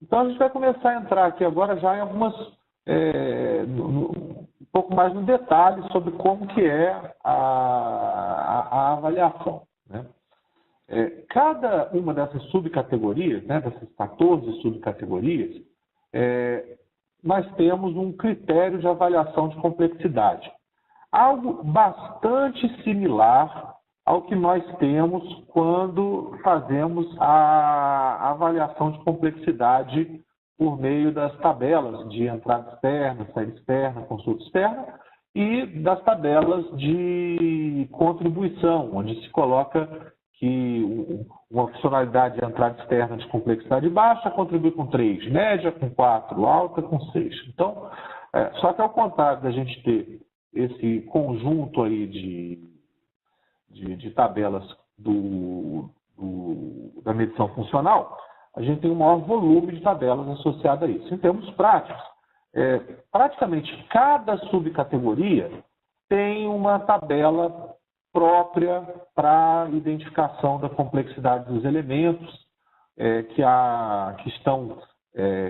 Então, a gente vai começar a entrar aqui agora já em algumas, um pouco mais no detalhe sobre como que é a avaliação, né? Cada uma dessas subcategorias, né, dessas 14 subcategorias, nós temos um critério de avaliação de complexidade. Algo bastante similar ao que nós temos quando fazemos a avaliação de complexidade por meio das tabelas de entrada externa, saída externa, consulta externa e das tabelas de contribuição, onde se coloca que uma funcionalidade de entrada externa de complexidade baixa contribui com 3, média com 4, alta com 6. Então, só que ao contrário da gente ter esse conjunto aí de tabelas da medição funcional, a gente tem um maior volume de tabelas associado a isso. Em termos práticos, praticamente cada subcategoria tem uma tabela própria para identificação da complexidade dos elementos que estão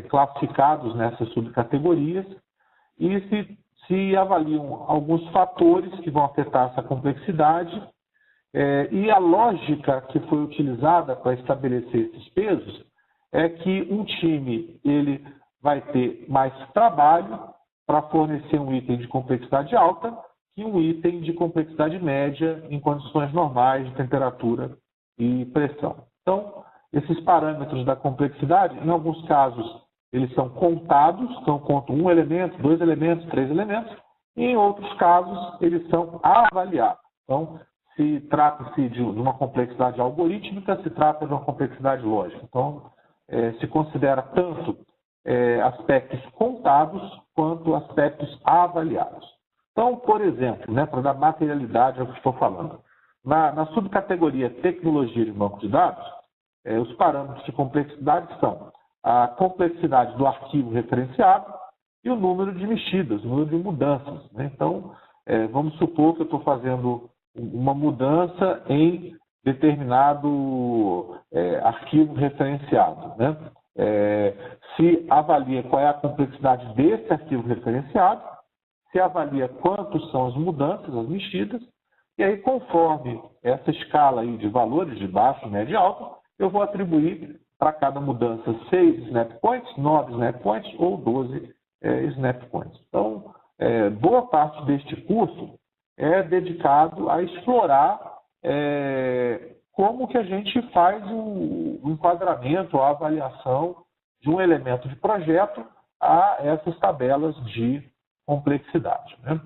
classificados nessas subcategorias e se avaliam alguns fatores que vão afetar essa complexidade e a lógica que foi utilizada para estabelecer esses pesos é que um time ele vai ter mais trabalho para fornecer um item de complexidade alta que um item de complexidade média em condições normais de temperatura e pressão. Então, esses parâmetros da complexidade, em alguns casos, eles são contados, então conto um elemento, 2 elementos, 3 elementos, e em outros casos, eles são avaliados. Então, se trata-se de uma complexidade algorítmica, se trata de uma complexidade lógica. Então, se considera tanto aspectos contados quanto aspectos avaliados. Então, por exemplo, né, para dar materialidade ao que estou falando, na subcategoria tecnologia de banco de dados, os parâmetros de complexidade são a complexidade do arquivo referenciado e o número de mexidas, o número de mudanças, né? Então, vamos supor que eu estou fazendo uma mudança em determinado arquivo referenciado, né? Se avalia qual é a complexidade desse arquivo referenciado, se avalia quantos são as mudanças, as mexidas, e aí, conforme essa escala aí de valores de baixo, médio e alto, eu vou atribuir para cada mudança 6 snap points, 9 snap points ou 12 snap points. Então, boa parte deste curso é dedicado a explorar como que a gente faz o enquadramento, a avaliação de um elemento de projeto a essas tabelas de complexidade, né?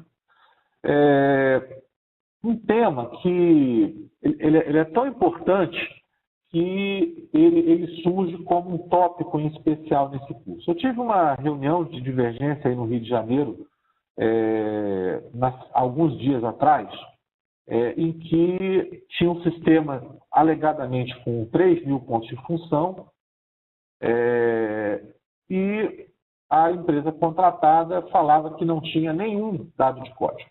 Um tema que ele é tão importante que ele surge como um tópico em especial nesse curso. Eu tive uma reunião de divergência aí no Rio de Janeiro, alguns dias atrás, em que tinha um sistema alegadamente com 3.000 pontos de função e a empresa contratada falava que não tinha nenhum dado de código.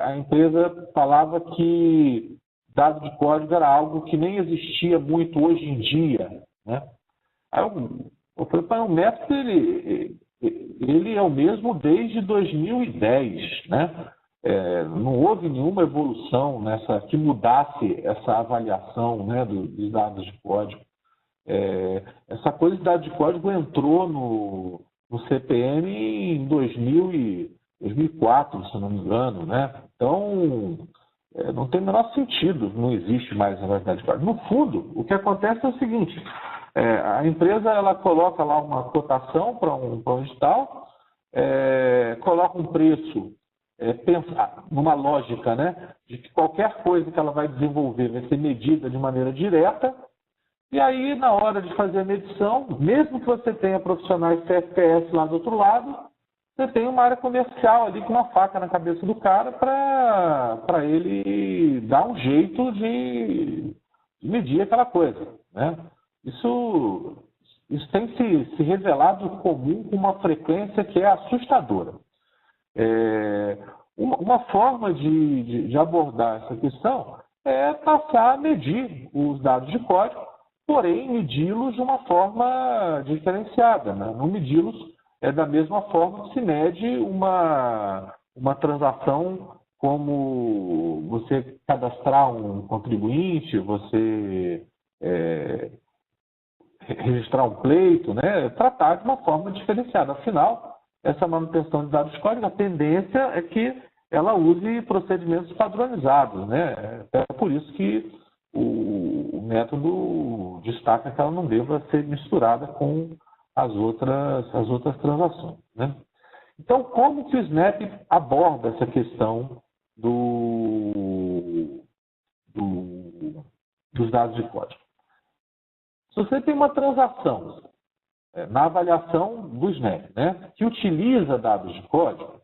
A empresa falava que dado de código era algo que nem existia muito hoje em dia, né? Aí eu falei, o método ele é o mesmo desde 2010, né? Não houve nenhuma evolução que mudasse essa avaliação, né, dos dados de código. Essa coisa de dado de código entrou no CPM em 2004, se não me engano, né? Então, não tem o menor sentido, não existe mais a dado de código. No fundo, o que acontece é o seguinte, a empresa ela coloca lá uma cotação para um edital, coloca um preço, pensa numa lógica, né, de que qualquer coisa que ela vai desenvolver vai ser medida de maneira direta. E aí, na hora de fazer a medição, mesmo que você tenha profissionais CFPS lá do outro lado, você tem uma área comercial ali com uma faca na cabeça do cara para ele dar um jeito de medir aquela coisa, né? Isso tem se revelado comum com uma frequência que é assustadora. Uma forma de abordar essa questão é passar a medir os dados de código porém medi-los de uma forma diferenciada, né? Não medi-los da mesma forma que se mede uma transação, como você cadastrar um contribuinte, você registrar um pleito, né? Tratar de uma forma diferenciada. Afinal, essa manutenção de dados de código, a tendência é que ela use procedimentos padronizados, né? É por isso que o método destaca que ela não deva ser misturada com as outras transações, né? Então, como que o Snap aborda essa questão dos dados de código? Se você tem uma transação na avaliação do Snap, né, que utiliza dados de código,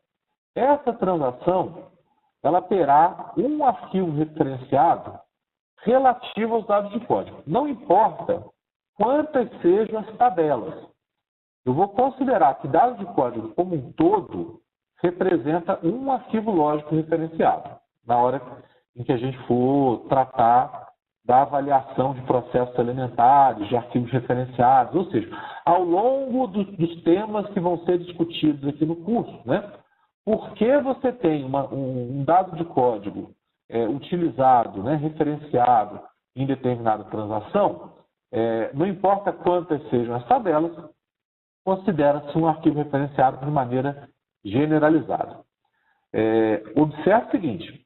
essa transação ela terá um arquivo referenciado relativo aos dados de código. Não importa quantas sejam as tabelas. Eu vou considerar que dados de código como um todo representa um arquivo lógico referenciado, na hora em que a gente for tratar da avaliação de processos elementares, de arquivos referenciados, ou seja, ao longo dos temas que vão ser discutidos aqui no curso, né? Por que você tem um dado de código utilizado, né, referenciado em determinada transação, não importa quantas sejam as tabelas, considera-se um arquivo referenciado de maneira generalizada. Observe o seguinte,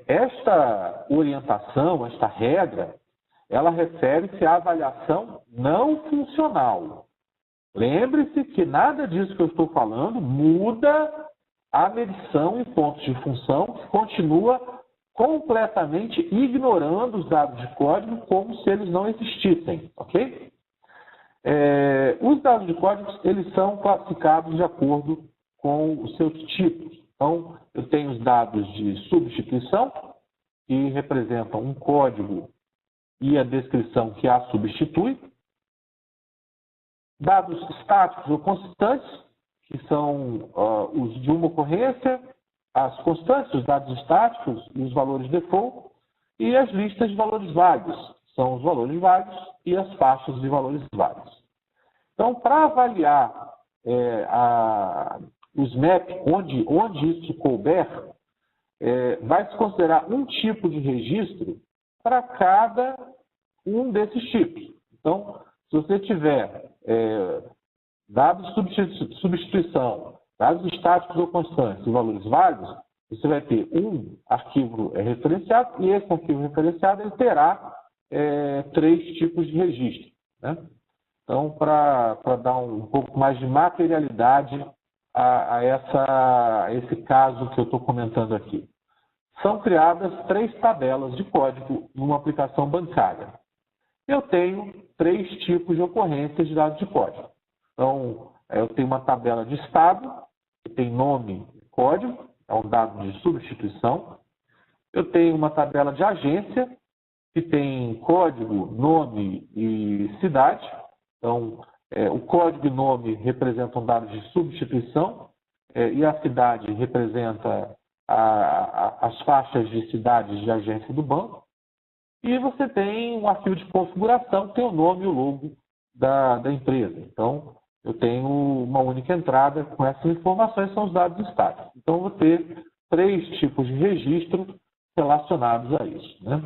esta orientação, esta regra, ela refere-se à avaliação não funcional. Lembre-se que nada disso que eu estou falando muda a medição em pontos de função, que continua completamente ignorando os dados de código como se eles não existissem, ok? Os dados de código, eles são classificados de acordo com os seus tipos. Então, eu tenho os dados de substituição, que representam um código e a descrição que a substitui. Dados estáticos ou constantes, que são os de uma ocorrência, as constantes, os dados estáticos e os valores default, e as listas de valores válidos, são os valores válidos e as faixas de valores válidos. Então, para avaliar o SNAP, onde isso couber, vai se considerar um tipo de registro para cada um desses tipos. Então, se você tiver dados de substituição, dados estáticos ou constantes e valores válidos, você vai ter um arquivo referenciado e esse arquivo referenciado ele terá 3 tipos de registro, né? Então, para dar um pouco mais de materialidade a esse caso que eu estou comentando aqui. São criadas 3 tabelas de código numa aplicação bancária. Eu tenho 3 tipos de ocorrências de dados de código. Então, eu tenho uma tabela de estado, que tem nome e código, é um dado de substituição. Eu tenho uma tabela de agência, que tem código, nome e cidade. Então, o código e nome representam dados de substituição e a cidade representa as faixas de cidades de agência do banco. E você tem um arquivo de configuração que tem o nome e o logo da empresa. Então, eu tenho uma única entrada com essas informações, são os dados estáticos. Então, eu vou ter 3 tipos de registro relacionados a isso, né?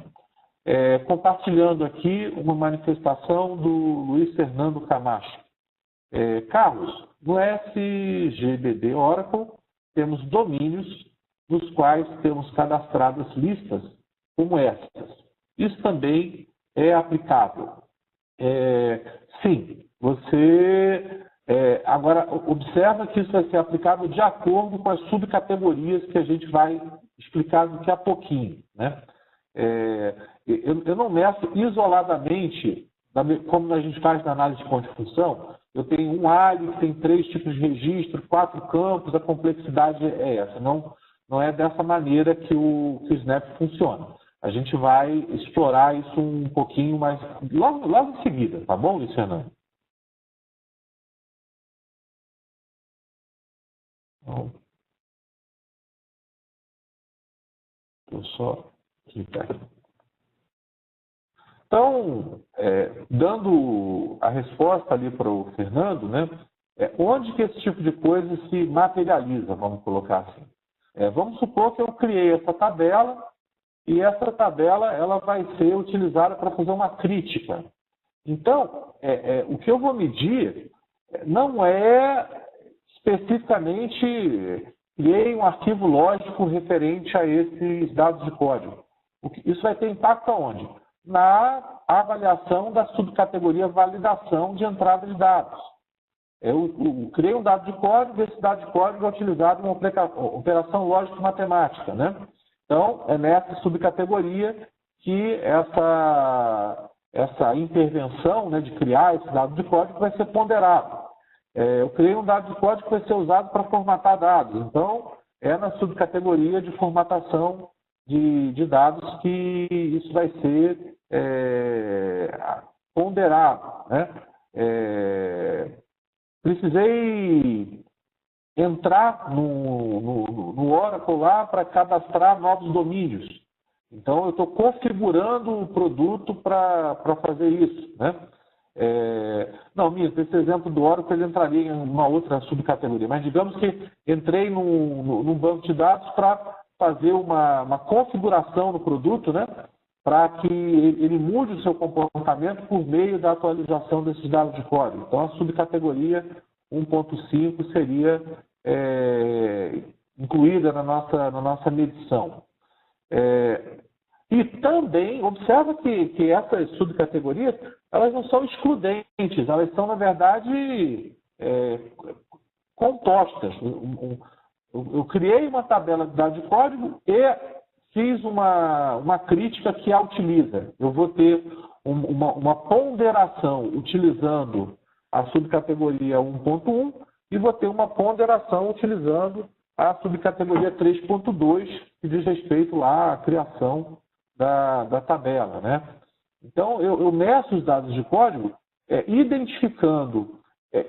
Compartilhando aqui uma manifestação do Luiz Fernando Camacho. Carlos, no SGBD Oracle, temos domínios nos quais temos cadastradas listas como essas. Isso também é aplicável. Sim, você... agora, observa que isso vai ser aplicável de acordo com as subcategorias que a gente vai explicar daqui a pouquinho, né? Eu não meço isoladamente, como a gente faz na análise de ponto de função, eu tenho um ALI que tem 3 tipos de registro, 4 campos, a complexidade é essa. Não é dessa maneira que o Snap funciona. A gente vai explorar isso um pouquinho mais logo em seguida, tá bom, Luiz Fernando? Então, eu só clicar aqui. Então, dando a resposta ali para o Fernando, né, onde que esse tipo de coisa se materializa, vamos colocar assim. Vamos supor que eu criei essa tabela e essa tabela ela vai ser utilizada para fazer uma crítica. Então, o que eu vou medir não é especificamente criei um arquivo lógico referente a esses dados de código. Isso vai ter impacto aonde? Na avaliação da subcategoria validação de entrada de dados. Eu criei um dado de código, esse dado de código é utilizado em uma operação lógico-matemática, né? Então, é nessa subcategoria que essa intervenção, né, de criar esse dado de código vai ser ponderado. Eu criei um dado de código que vai ser usado para formatar dados. Então, é na subcategoria de formatação de dados que isso vai ser ponderado, né? Precisei entrar no Oracle lá para cadastrar novos domínios. Então, eu estou configurando o produto para fazer isso, né? Não, minto, esse exemplo do Oracle ele entraria em uma outra subcategoria, mas digamos que entrei num banco de dados para fazer uma configuração no produto, né? Para que ele mude o seu comportamento por meio da atualização desses dados de código. Então, a subcategoria 1.5 seria incluída na nossa medição. E também, observa que essas subcategorias, elas não são excludentes, elas são, na verdade, compostas. Eu criei uma tabela de dados de código e fiz uma crítica que a utiliza. Eu vou ter uma ponderação utilizando a subcategoria 1.1 e vou ter uma ponderação utilizando a subcategoria 3.2, que diz respeito lá à criação da tabela, né? Então, eu meço os dados de código identificando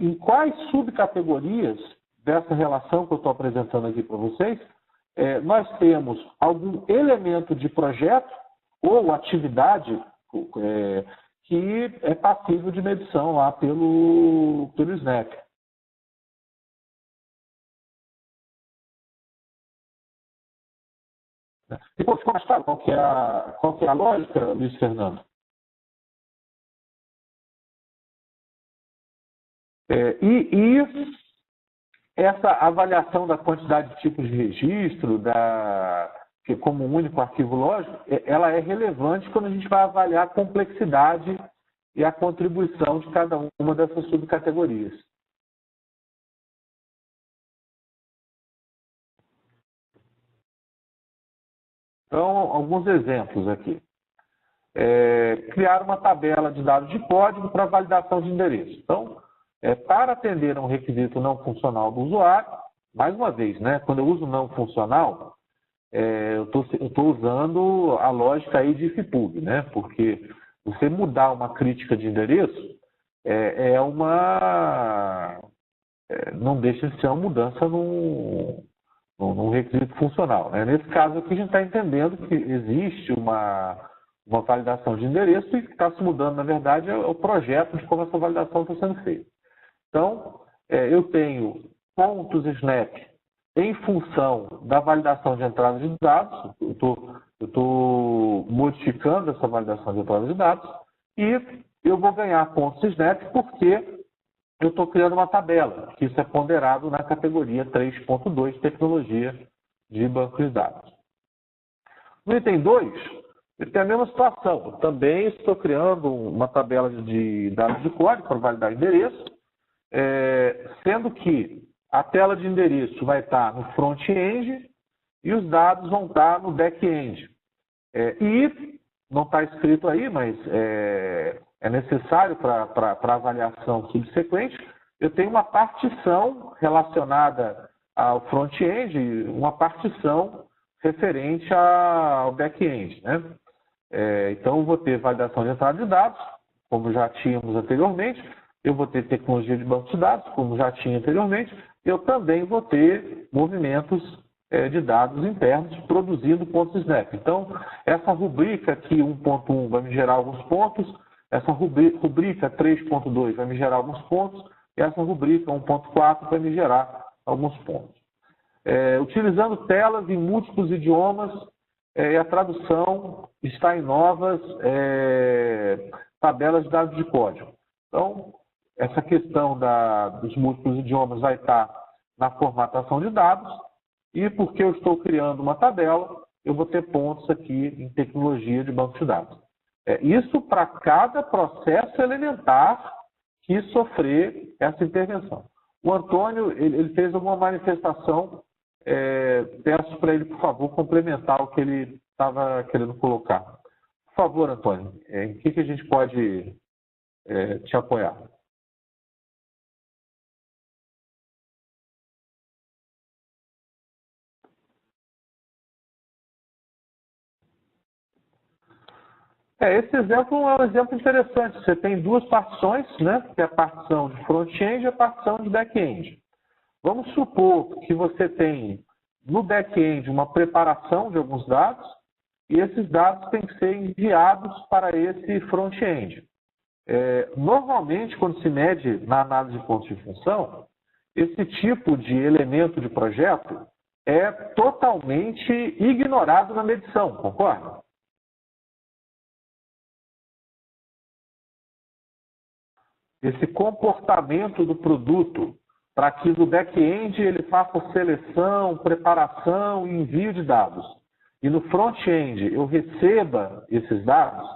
em quais subcategorias dessa relação que eu estou apresentando aqui para vocês, nós temos algum elemento de projeto ou atividade que é passível de medição lá pelo Snap. Ficou mais claro qual que é a lógica, Luiz Fernando? E essa avaliação da quantidade de tipos de registro, que como um único arquivo lógico, ela é relevante quando a gente vai avaliar a complexidade e a contribuição de cada uma dessas subcategorias. Então, alguns exemplos aqui. Criar uma tabela de dados de código para validação de endereço. Então, para atender a um requisito não funcional do usuário, mais uma vez, né, quando eu uso não funcional, eu estou usando a lógica aí de ifpub, né, porque você mudar uma crítica de endereço não deixa de ser uma mudança num requisito funcional, né? Nesse caso aqui, a gente está entendendo que existe uma validação de endereço e que está se mudando, na verdade, é o projeto de como essa validação está sendo feita. Então, eu tenho pontos snap em função da validação de entrada de dados, eu estou modificando essa validação de entrada de dados e eu vou ganhar pontos snap porque eu estou criando uma tabela, que isso é ponderado na categoria 3.2, tecnologia de banco de dados. No item 2, eu tenho a mesma situação. Eu também estou criando uma tabela de dados de código para validar endereço, sendo que a tela de endereço vai estar no front-end e os dados vão estar no back-end. E não está escrito aí, mas é necessário para avaliação subsequente, eu tenho uma partição relacionada ao front-end, uma partição referente ao back-end, né? Então, eu vou ter validação de entrada de dados, como já tínhamos anteriormente, eu vou ter tecnologia de banco de dados, como já tinha anteriormente, eu também vou ter movimentos de dados internos, produzindo pontos Snap. Então, essa rubrica aqui 1.1 vai me gerar alguns pontos, essa rubrica 3.2 vai me gerar alguns pontos, e essa rubrica 1.4 vai me gerar alguns pontos. Utilizando telas em múltiplos idiomas, e a tradução está em novas tabelas de dados de código. Então, essa questão dos múltiplos idiomas vai estar na formatação de dados, e porque eu estou criando uma tabela, eu vou ter pontos aqui em tecnologia de banco de dados. Isso para cada processo elementar que sofrer essa intervenção. O Antônio, ele fez alguma manifestação, peço para ele, por favor, complementar o que ele estava querendo colocar. Por favor, Antônio, em que a gente pode te apoiar? Esse exemplo é um exemplo interessante. Você tem duas partições, né? Que é a partição de front-end e a partição de back-end. Vamos supor que você tem no back-end uma preparação de alguns dados e esses dados têm que ser enviados para esse front-end. Normalmente, quando se mede na análise de pontos de função, esse tipo de elemento de projeto é totalmente ignorado na medição, concorda? Esse comportamento do produto para que no back-end ele faça seleção, preparação e envio de dados. E no front-end eu receba esses dados,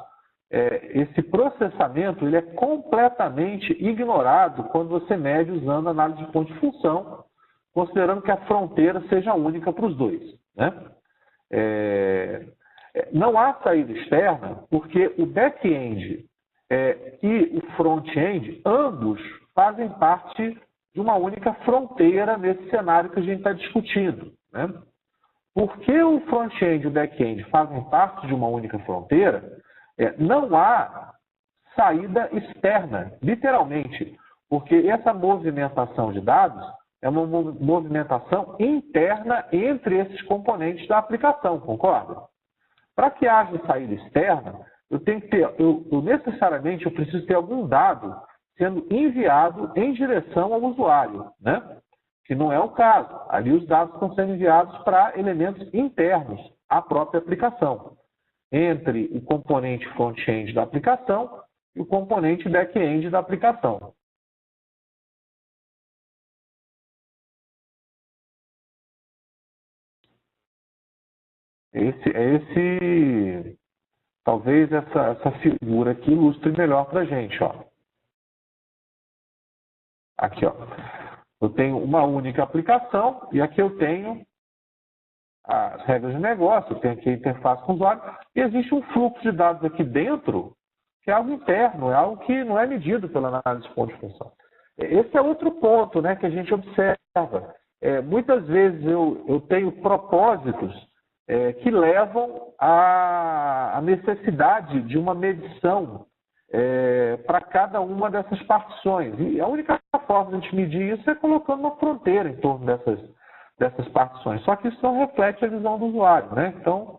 esse processamento ele é completamente ignorado quando você mede usando análise de ponto de função, considerando que a fronteira seja única para os dois, né? Não há saída externa, porque o back-end e o front-end, ambos fazem parte de uma única fronteira nesse cenário que a gente está discutindo, né? Porque o front-end e o back-end fazem parte de uma única fronteira, não há saída externa, literalmente, porque essa movimentação de dados é uma movimentação interna entre esses componentes da aplicação, concorda? Para que haja saída externa, necessariamente eu preciso ter algum dado sendo enviado em direção ao usuário, né? Que não é o caso. Ali os dados estão sendo enviados para elementos internos à própria aplicação, entre o componente front-end da aplicação e o componente back-end da aplicação. Talvez essa figura aqui ilustre melhor para a gente, ó. Aqui, ó. Eu tenho uma única aplicação e aqui eu tenho as regras de negócio, eu tenho aqui a interface com o usuário e existe um fluxo de dados aqui dentro que é algo interno, é algo que não é medido pela análise de ponto de função. Esse é outro ponto, né, que a gente observa. Muitas vezes eu tenho propósitos que levam à necessidade de uma medição para cada uma dessas partições. E a única forma de a gente medir isso é colocando uma fronteira em torno dessas partições. Só que isso não reflete a visão do usuário, né? Então,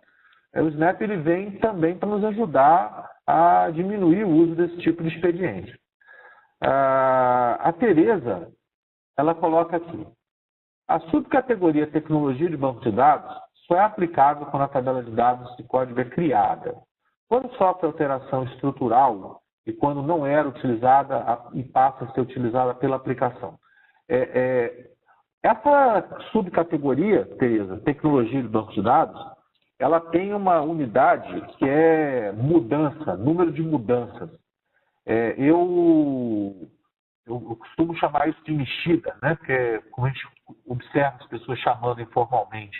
o Snap ele vem também para nos ajudar a diminuir o uso desse tipo de expediente. A Tereza, ela coloca aqui: a subcategoria tecnologia de banco de dados só é aplicável quando a tabela de dados de código é criada. Quando sofre alteração estrutural e quando não era utilizada e passa a ser utilizada pela aplicação. Essa subcategoria, Tereza, tecnologia de banco de dados, ela tem uma unidade que é mudança, número de mudanças. Eu costumo chamar isso de mexida, né? Porque como a gente observa as pessoas chamando informalmente.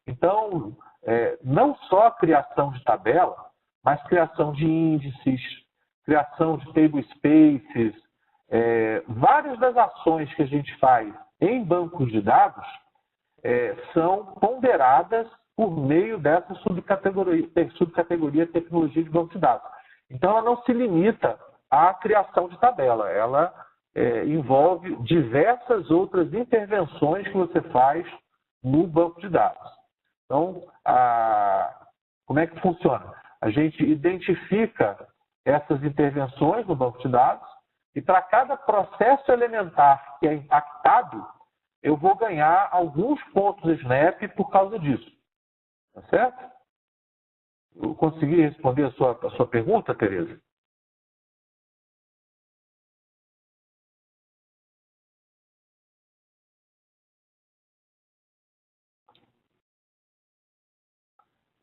Então, não só a criação de tabela, mas criação de índices, criação de table spaces, várias das ações que a gente faz em bancos de dados são ponderadas por meio dessa subcategoria tecnologia de banco de dados. Então, ela não se limita à criação de tabela, ela envolve diversas outras intervenções que você faz no banco de dados. Então, como é que funciona? A gente identifica essas intervenções no banco de dados e para cada processo elementar que é impactado, eu vou ganhar alguns pontos Snap por causa disso. Tá certo? Eu consegui responder a sua pergunta, Tereza?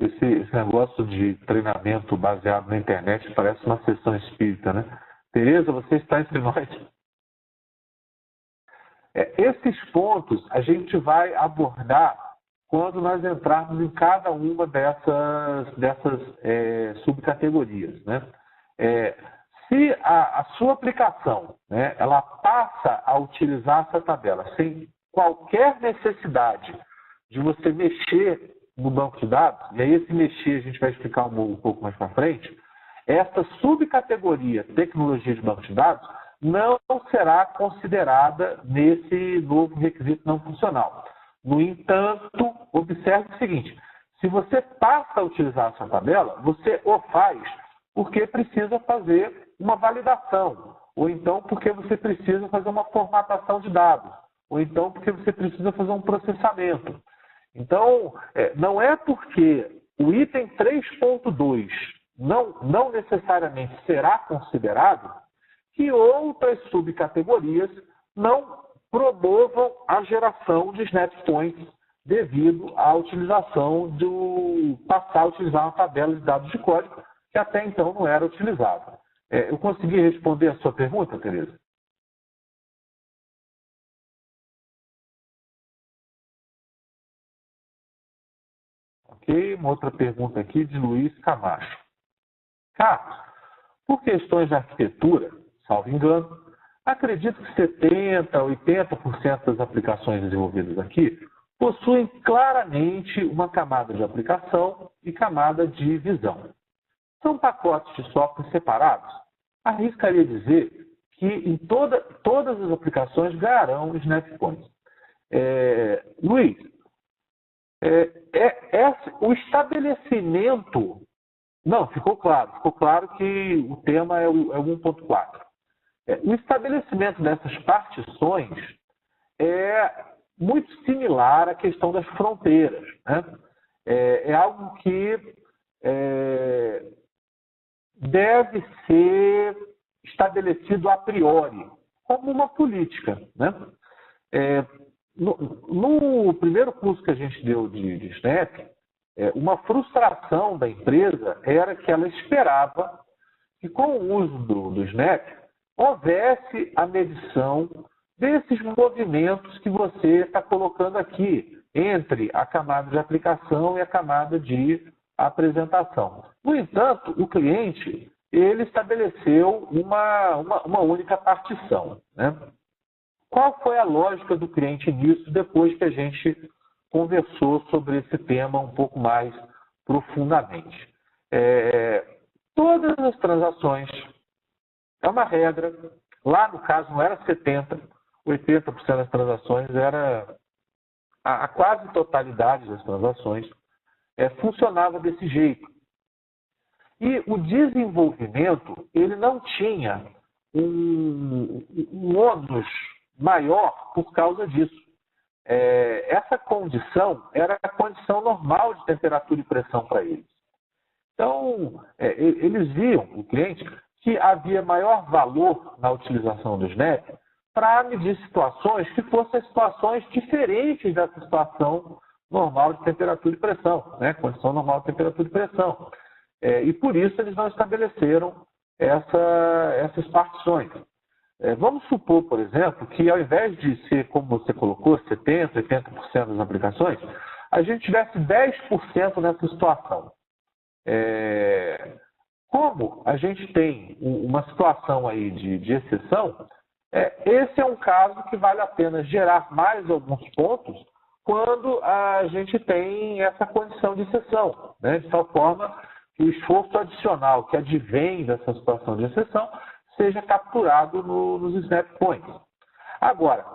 Esse negócio de treinamento baseado na internet parece uma sessão espírita, né? Tereza, você está entre nós. Esses pontos a gente vai abordar quando nós entrarmos em cada uma dessas subcategorias, né? Se a sua aplicação, né, ela passa a utilizar essa tabela sem qualquer necessidade de você mexer no banco de dados, e aí esse mexer a gente vai explicar um pouco mais para frente, essa subcategoria tecnologia de banco de dados não será considerada nesse novo requisito não funcional. No entanto, observe o seguinte, se você passa a utilizar essa tabela, você o faz porque precisa fazer uma validação, ou então porque você precisa fazer uma formatação de dados, ou então porque você precisa fazer um processamento. Então, não é porque o item 3.2 não necessariamente será considerado que outras subcategorias não promovam a geração de snap points devido à utilização passar a utilizar uma tabela de dados de código que até então não era utilizada. Eu consegui responder a sua pergunta, Tereza? Ok, uma outra pergunta aqui de Luiz Camacho. Carlos, por questões de arquitetura, salvo engano, acredito que 70% a 80% das aplicações desenvolvidas aqui possuem claramente uma camada de aplicação e camada de visão. São pacotes de software separados? Arriscaria dizer que em todas as aplicações ganharão Snap Points. Luiz, o estabelecimento... Não, ficou claro que o tema é o 1.4. O estabelecimento dessas partições é muito similar à questão das fronteiras, né? É algo que deve ser estabelecido a priori, como uma política, né? No primeiro curso que a gente deu de Snap, uma frustração da empresa era que ela esperava que com o uso do Snap houvesse a medição desses movimentos que você está colocando aqui entre a camada de aplicação e a camada de apresentação. No entanto, o cliente ele estabeleceu uma única partição, né? Qual foi a lógica do cliente nisso depois que a gente conversou sobre esse tema um pouco mais profundamente? Todas as transações, é uma regra, lá no caso não era 70%, 80% das transações, era a quase totalidade das transações, funcionava desse jeito. E o desenvolvimento, ele não tinha um ônus maior por causa disso. Essa condição era a condição normal de temperatura e pressão para eles. Então, eles viam, o cliente, que havia maior valor na utilização do Snap para medir situações que fossem situações diferentes dessa situação normal de temperatura e pressão, né? Condição normal de temperatura e pressão. E por isso eles não estabeleceram essas partições. Vamos supor, por exemplo, que ao invés de ser, como você colocou, 70%, 80% das aplicações, a gente tivesse 10% nessa situação. Como a gente tem uma situação aí de exceção, esse é um caso que vale a pena gerar mais alguns pontos quando a gente tem essa condição de exceção, né? De tal forma que o esforço adicional que advém dessa situação de exceção seja capturado nos Snap Points. Agora,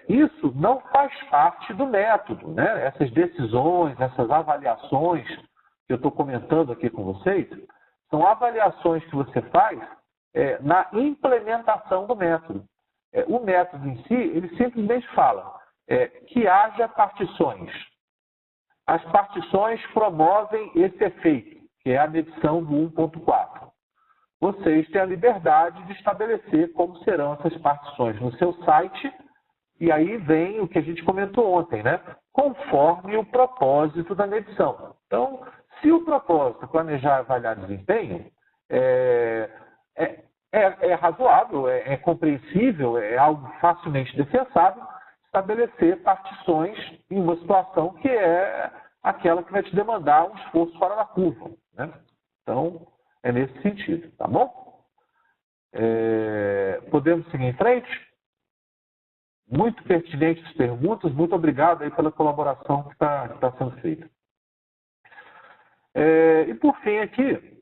isso não faz parte do método, né? Essas decisões, essas avaliações que eu estou comentando aqui com vocês, são avaliações que você faz na implementação do método. O método em si, ele simplesmente fala que haja partições. As partições promovem esse efeito, que é a medição do 1.4. Vocês têm a liberdade de estabelecer como serão essas partições no seu site, e aí vem o que a gente comentou ontem, né? Conforme o propósito da medição. Então, se o propósito é planejar e avaliar desempenho, é razoável, é compreensível, é algo facilmente defensável estabelecer partições em uma situação que é aquela que vai te demandar um esforço fora da curva, né? Então, é nesse sentido, tá bom? Podemos seguir em frente? Muito pertinentes as perguntas, muito obrigado aí pela colaboração que está sendo feita. E por fim aqui,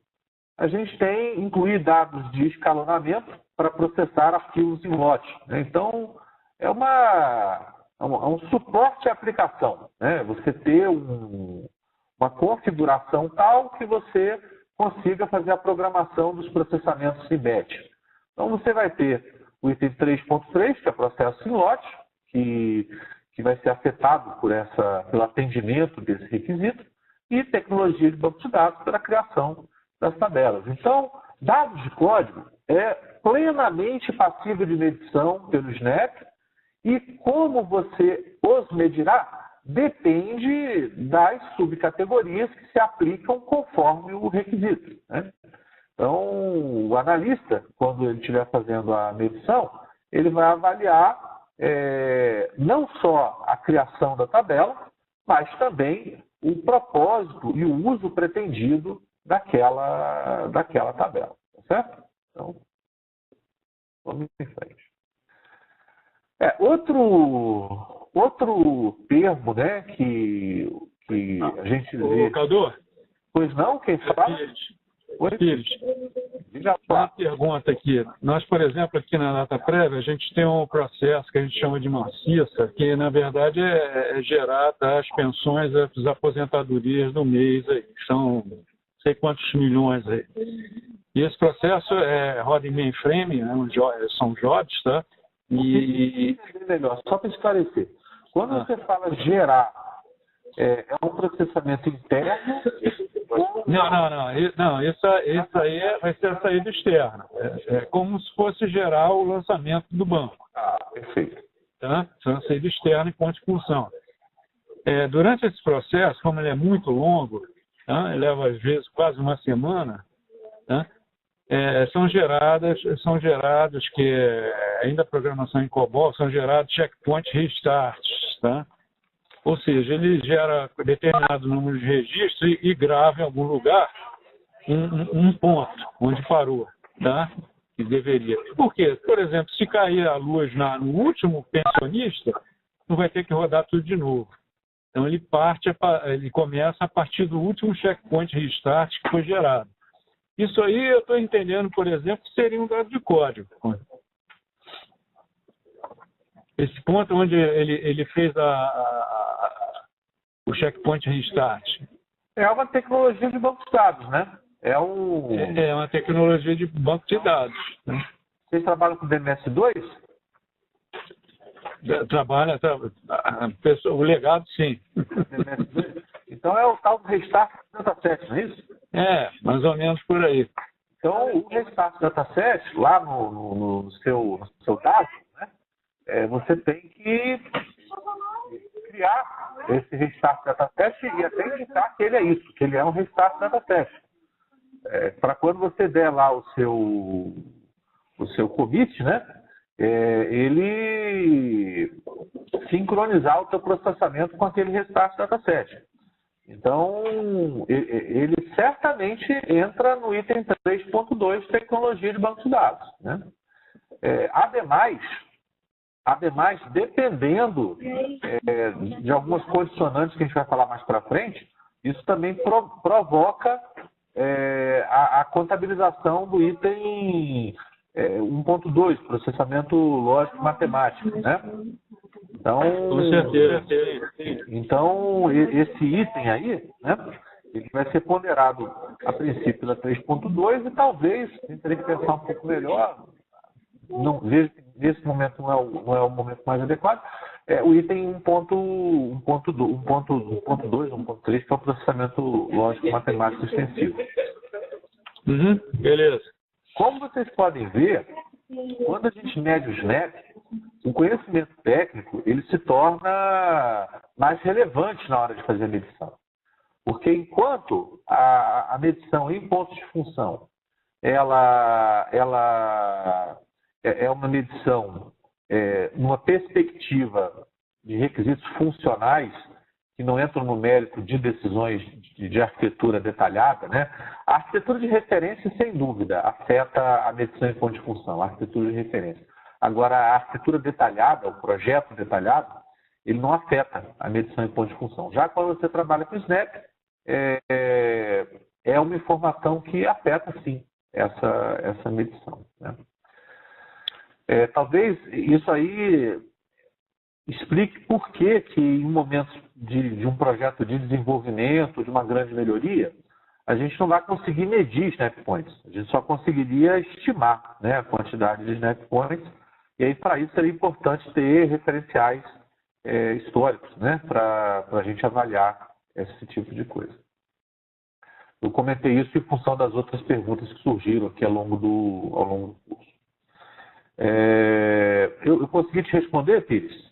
a gente tem incluir dados de escalonamento para processar arquivos em lote, né? Então, é um suporte à aplicação, né? Você ter uma configuração tal que você consiga fazer a programação dos processamentos em batch. Então, você vai ter o item 3.3, que é processo em lote, que vai ser afetado pelo atendimento desse requisito, e tecnologia de banco de dados pela criação das tabelas. Então, dados de código é plenamente passível de medição pelo Snap, e como você os medirá depende das subcategorias que se aplicam conforme o requisito, né? Então, o analista, quando ele estiver fazendo a medição, ele vai avaliar não só a criação da tabela, mas também o propósito e o uso pretendido daquela tabela, tá certo? Então, vamos em frente. Outro termo, né, que a gente vê... Cadu? Pois não? Quem fala? Pires, uma pergunta aqui. Nós, por exemplo, aqui na DataPrev, a gente tem um processo que a gente chama de maciça, que na verdade é gerar as pensões, as aposentadorias do mês, aí, que são não sei quantos milhões aí. E esse processo roda em mainframe, né, são jobs, tá? E melhor, só para esclarecer, quando você fala gerar, é um processamento interno? Não, isso aí vai ser a saída externa. É como se fosse gerar o lançamento do banco. Perfeito. Tá? Isso é uma saída externa em ponto de função. Durante esse processo, como ele é muito longo, tá? Ele leva às vezes quase uma semana, tá? São gerados que, ainda a programação em COBOL, são gerados checkpoint restarts, tá? Ou seja, ele gera determinado número de registros e grava em algum lugar um ponto onde parou, tá? Que deveria. Por quê? Por exemplo, se cair a luz no último pensionista, não vai ter que rodar tudo de novo. Então ele começa a partir do último checkpoint restart que foi gerado. Isso aí eu estou entendendo, por exemplo, seria um dado de código. Esse ponto onde ele fez o checkpoint restart. É uma tecnologia de banco de dados, né? É uma tecnologia de banco de dados. Né? Vocês trabalham com DNS2? Trabalha, o legado sim. DNS2? Então é o tal do restart dataset, não é isso? Mais ou menos por aí. Então o restart dataset, lá no seu dado, né, você tem que criar esse restart dataset e até indicar que ele é isso, que ele é um restart dataset. Para quando você der lá o seu commit, né, ele sincronizar o seu processamento com aquele restart dataset. Então, ele certamente entra no item 3.2, tecnologia de banco de dados, né? Ademais, dependendo de algumas condicionantes que a gente vai falar mais para frente, isso também provoca a contabilização do item 1.2, processamento lógico matemático, né? Então, Com certeza. então esse item aí, né, ele vai ser ponderado a princípio pela 3.2 e talvez a gente teria que pensar um pouco melhor. Não, vejo que nesse momento não é o momento mais adequado. O item 1.2, que é o processamento lógico matemático extensivo. Beleza. Como vocês podem ver, quando a gente mede o SNAP, o conhecimento técnico ele se torna mais relevante na hora de fazer a medição. Porque enquanto a medição em pontos de função ela é uma medição numa perspectiva de requisitos funcionais que não entram no mérito de decisões de arquitetura detalhada, né? A arquitetura de referência, sem dúvida, afeta a medição em ponto de função, a arquitetura de referência. Agora, a arquitetura detalhada, o projeto detalhado, ele não afeta a medição em ponto de função. Já quando você trabalha com SNAP, é uma informação que afeta, sim, essa medição, né? Talvez isso aí explique por que em momentos de um projeto de desenvolvimento, de uma grande melhoria, a gente não vai conseguir medir snap points. A gente só conseguiria estimar, né, a quantidade de snap points. E aí, para isso, seria importante ter referenciais históricos, né, para a gente avaliar esse tipo de coisa. Eu comentei isso em função das outras perguntas que surgiram aqui ao longo do curso. Eu consegui te responder, Pires?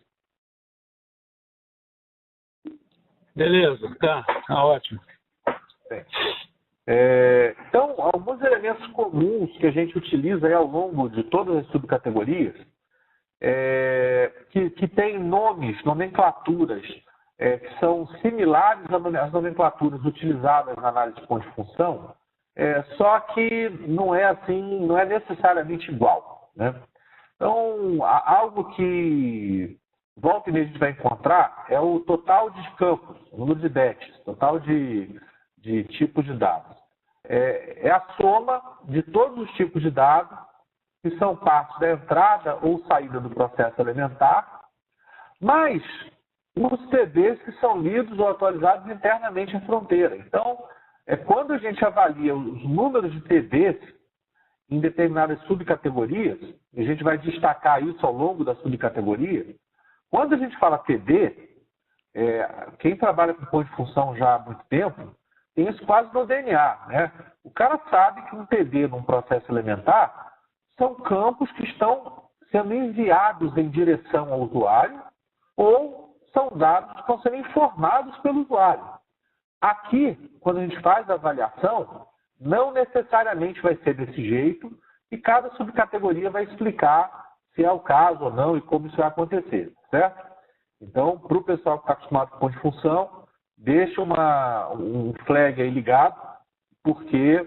Beleza, tá ótimo. Bem, então, alguns elementos comuns que a gente utiliza aí ao longo de todas as subcategorias, que têm nomes, nomenclaturas, que são similares às nomenclaturas utilizadas na análise de ponto de função, só que não é necessariamente igual, né? Então, algo que volta e meia a gente vai encontrar é o total de campos, o número de batches, total de tipos de dados. É a soma de todos os tipos de dados que são parte da entrada ou saída do processo elementar, mas os TDs que são lidos ou atualizados internamente à fronteira. Então, quando a gente avalia os números de TDs em determinadas subcategorias, e a gente vai destacar isso ao longo da subcategoria, quando a gente fala TD, quem trabalha com ponto de função já há muito tempo, tem isso quase no DNA, né? O cara sabe que um TD num processo elementar são campos que estão sendo enviados em direção ao usuário ou são dados que estão sendo informados pelo usuário. Aqui, quando a gente faz a avaliação, não necessariamente vai ser desse jeito e cada subcategoria vai explicar se é o caso ou não e como isso vai acontecer, certo? Então, para o pessoal que está acostumado com ponto de função, deixa um flag aí ligado, porque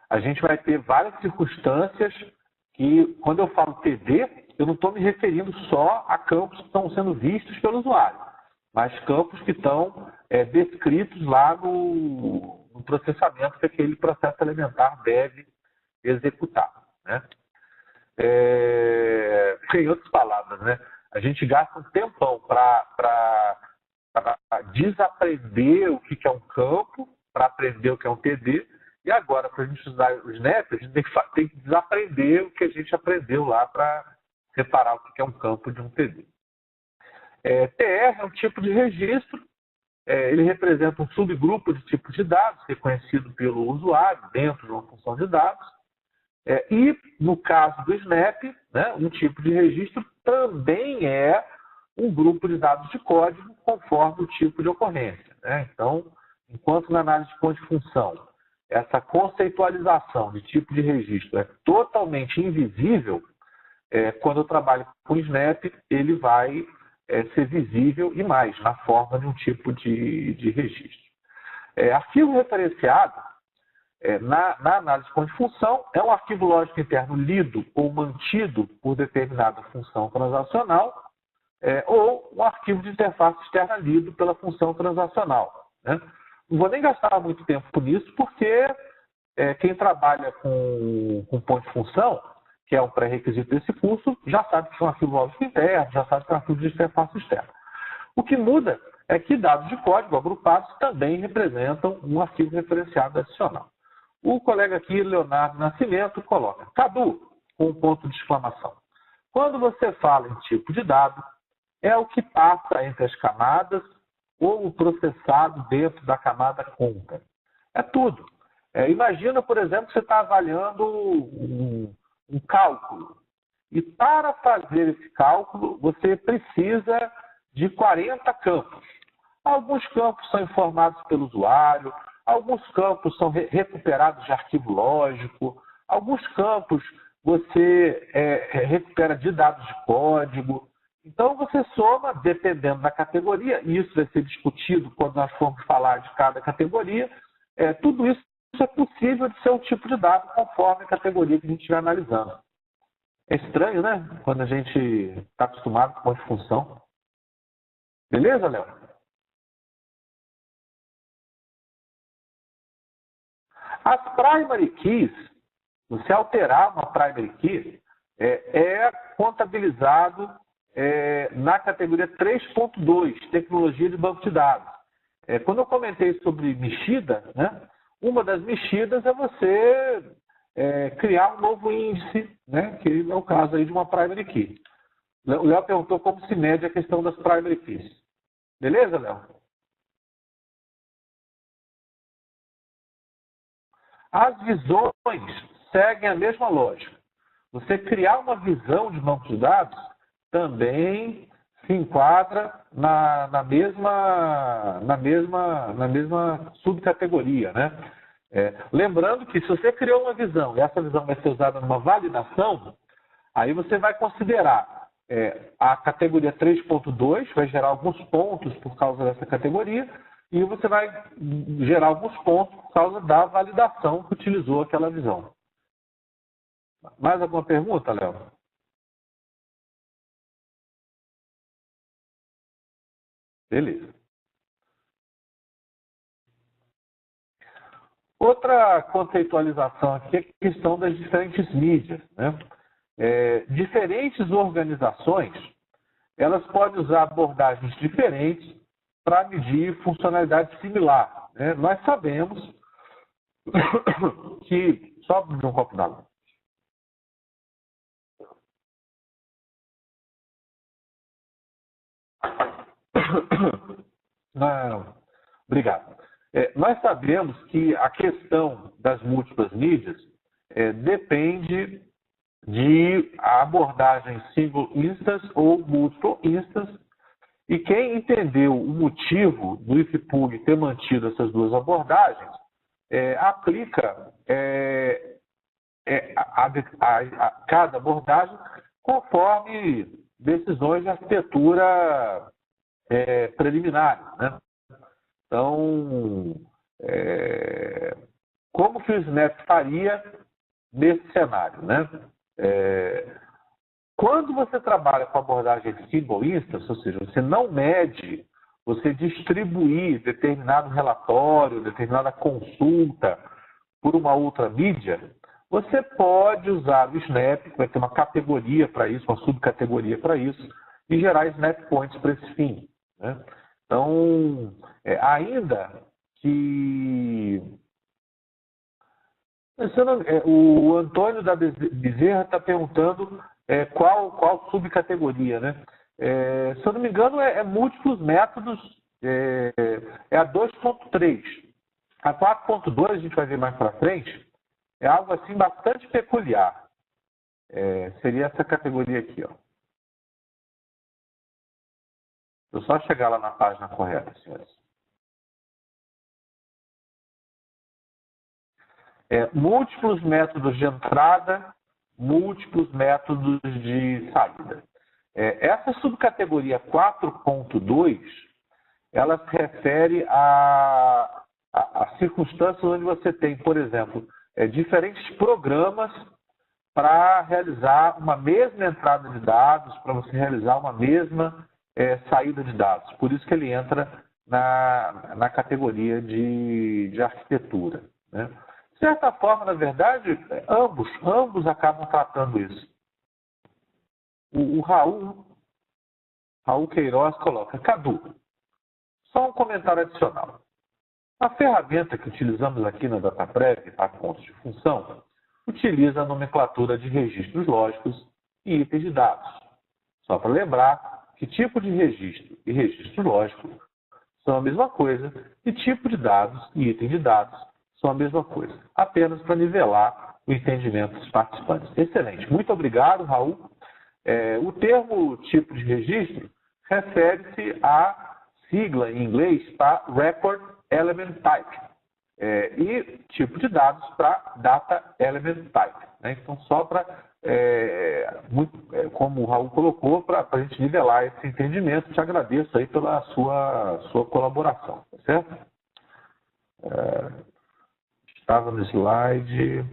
a gente vai ter várias circunstâncias que, quando eu falo TD, eu não estou me referindo só a campos que estão sendo vistos pelo usuário, mas campos que estão descritos lá no processamento que aquele processo elementar deve executar, né? Em outras palavras, né? A gente gasta um tempão para desaprender o que é um campo, para aprender o que é um TD, e agora, para a gente usar o SNAP, a gente tem que desaprender o que a gente aprendeu lá para separar o que é um campo de um TD. TR é um tipo de registro, ele representa um subgrupo de tipos de dados reconhecido pelo usuário dentro de uma função de dados. E, no caso do SNAP, né, um tipo de registro também é um grupo de dados de código conforme o tipo de ocorrência, né? Então, enquanto na análise de ponto de função, essa conceitualização de tipo de registro é totalmente invisível, quando eu trabalho com o SNAP, ele vai ser visível e mais, na forma de um tipo de registro. Arquivo referenciado, na análise de ponto de função, é um arquivo lógico interno lido ou mantido por determinada função transacional, ou um arquivo de interface externa lido pela função transacional, né? Não vou nem gastar muito tempo nisso, porque quem trabalha com ponto de função que é um pré-requisito desse curso, já sabe que é um arquivo lógico interno, já sabe que é um arquivo de interface externa. O que muda é que dados de código agrupados também representam um arquivo referenciado adicional. O colega aqui, Leonardo Nascimento, coloca Cadu, com um ponto de exclamação. Quando você fala em tipo de dado, é o que passa entre as camadas ou o processado dentro da camada conta. É tudo. Imagina, por exemplo, que você está avaliando um cálculo. E para fazer esse cálculo, você precisa de 40 campos. Alguns campos são informados pelo usuário, alguns campos são recuperados de arquivo lógico, alguns campos você recupera de dados de código. Então, você soma, dependendo da categoria, e isso vai ser discutido quando nós formos falar de cada categoria, tudo isso é possível de ser um tipo de dado conforme a categoria que a gente estiver analisando. É estranho, né? Quando a gente está acostumado com uma função. Beleza, Léo? As primary keys, você alterar uma primary key, é contabilizado na categoria 3.2, tecnologia de banco de dados. Quando eu comentei sobre mexida, né, uma das mexidas é você criar um novo índice, né, que é o caso aí de uma primary key. O Léo perguntou como se mede a questão das primary keys. Beleza, Léo? As visões seguem a mesma lógica. Você criar uma visão de banco de dados também se enquadra na mesma subcategoria, né? Lembrando que se você criou uma visão e essa visão vai ser usada numa validação, aí você vai considerar a categoria 3.2, vai gerar alguns pontos por causa dessa categoria, e você vai gerar alguns pontos por causa da validação que utilizou aquela visão. Mais alguma pergunta, Léo? Beleza. Outra conceitualização aqui é a questão das diferentes mídias, né? Diferentes organizações, elas podem usar abordagens diferentes para medir funcionalidade similar, né? Nós sabemos que... Só abrir um copo d'água. Não, obrigado. Nós sabemos que a questão das múltiplas mídias depende de abordagem single instance ou multiple instance, e quem entendeu o motivo do IFPUG ter mantido essas duas abordagens, aplica a cada abordagem conforme decisões de arquitetura preliminares, né? Então, como que o Snap faria nesse cenário, né? Quando você trabalha com abordagem single instance, ou seja, você não mede, você distribuir determinado relatório, determinada consulta por uma outra mídia, você pode usar o Snap, que vai ter uma categoria para isso, uma subcategoria para isso, e gerar Snap Points para esse fim, né? Então, ainda que... O Antônio da Bezerra está perguntando qual subcategoria, né? Se eu não me engano, múltiplos métodos, a 2.3. A 4.2, a gente vai ver mais para frente, é algo assim bastante peculiar. Seria essa categoria aqui, ó. Vou só chegar lá na página correta, senhores. Múltiplos métodos de entrada, múltiplos métodos de saída. Essa subcategoria 4.2, ela se refere a circunstâncias onde você tem, por exemplo, diferentes programas para realizar uma mesma entrada de dados, para você realizar uma mesma saída de dados. Por isso que ele entra na categoria de arquitetura, né? De certa forma, na verdade, ambos acabam tratando isso. O Raul Queiroz coloca: Cadu, só um comentário adicional. A ferramenta que utilizamos aqui na DataPrev, a pontos de função, utiliza a nomenclatura de registros lógicos e itens de dados. Só para lembrar que tipo de registro e registro lógico são a mesma coisa e tipo de dados e item de dados são a mesma coisa. Apenas para nivelar o entendimento dos participantes. Excelente. Muito obrigado, Raul. O termo tipo de registro refere-se à sigla em inglês para Record Element Type. E tipo de dados para Data Element Type. Né? Então, só para, como o Raul colocou, para a gente nivelar esse entendimento, te agradeço aí pela sua colaboração, tá certo? Estava no slide.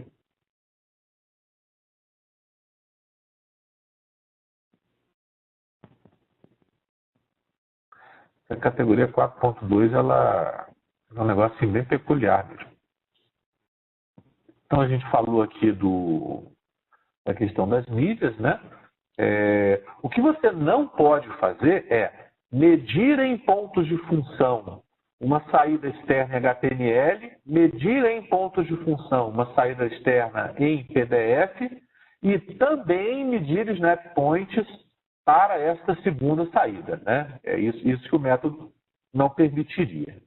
A categoria 4.2, ela é um negócio assim, bem peculiar mesmo. Então, a gente falou aqui da questão das mídias, né? O que você não pode fazer é medir em pontos de função uma saída externa em HTML, medir em pontos de função uma saída externa em PDF e também medir snap points para esta segunda saída, né? É isso que o método não permitiria.